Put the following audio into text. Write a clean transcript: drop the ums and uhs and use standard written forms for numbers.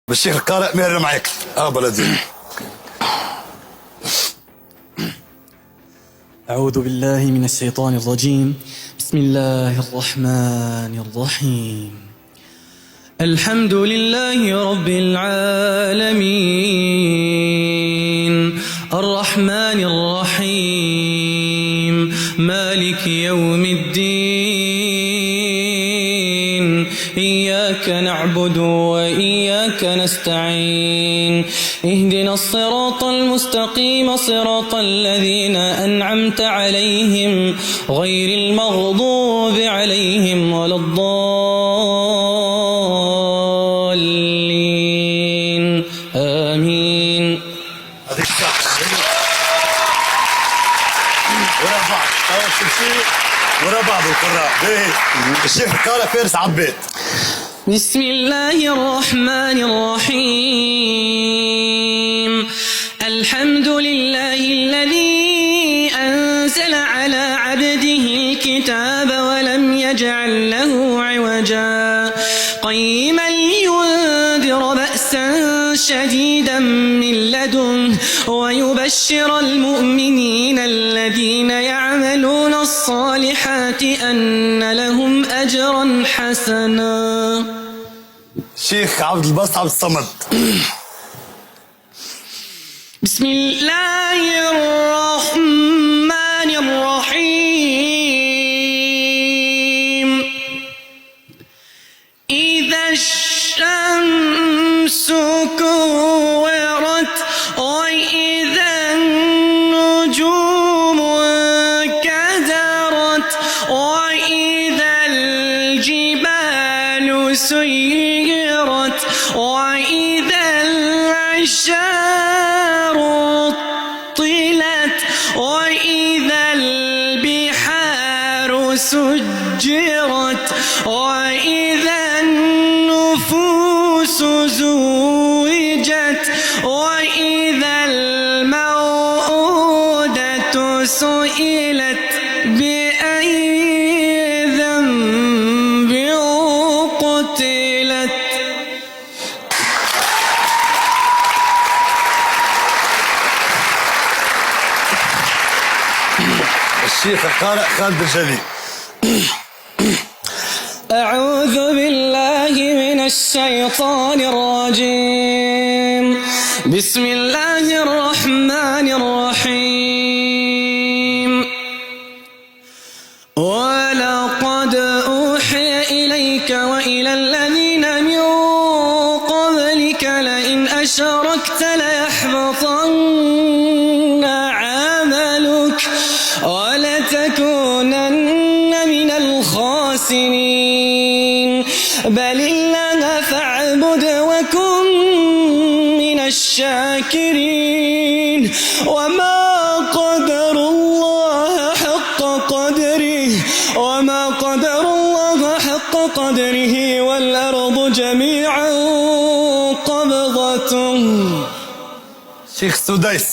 بالشيخ القارئ مهر معك بلدي. أعوذ بالله من الشيطان الرجيم. بسم الله الرحمن الرحيم. الحمد لله رب العالمين الرحمن الرحيم مالك يوم الدين إياك نعبد وإياك نستعين اهدنا الصراط المستقيم صراط الذين أنعمت عليهم غير المغضوب عليهم ولا الضالين آمين. ورا بعض القراء. الشيخ القارئ فارس عبيد. بسم الله الرحمن الرحيم. الحمد لله الذي أنزل على عبده الكتاب ولم يجعل له عوجا قيما لينذر بأسا شديدا من لدنه ويبشر المؤمنين الذين يعملون الصالحات أن لهم أجرا حسنا. شيخ عبد الباسط عبد الصمد. بسم الله الرحمن الرحيم. إذا الشمس كورت وإذا النجوم انكدرت وإذا الجبال سيرت وإذا العشار طلت وإذا البحار سجرت وإذا النفوس زوجت وإذا الموءودة سئلت بأي ذنب قتلت. الشيخ القارئ خالد الجلي. أعوذ بالله من الشيطان الرجيم. بسم الله الرحمن الرحيم. ولقد أوحي إليك وإلى الذين من قبلك لئن أشركت ليحبطن عملك ولتكونن من الخاسرين بل الله فاعبد وكن من الشاكرين وما قدر الله حق قدره والأرض جميعا قبضته. شيخ سديس.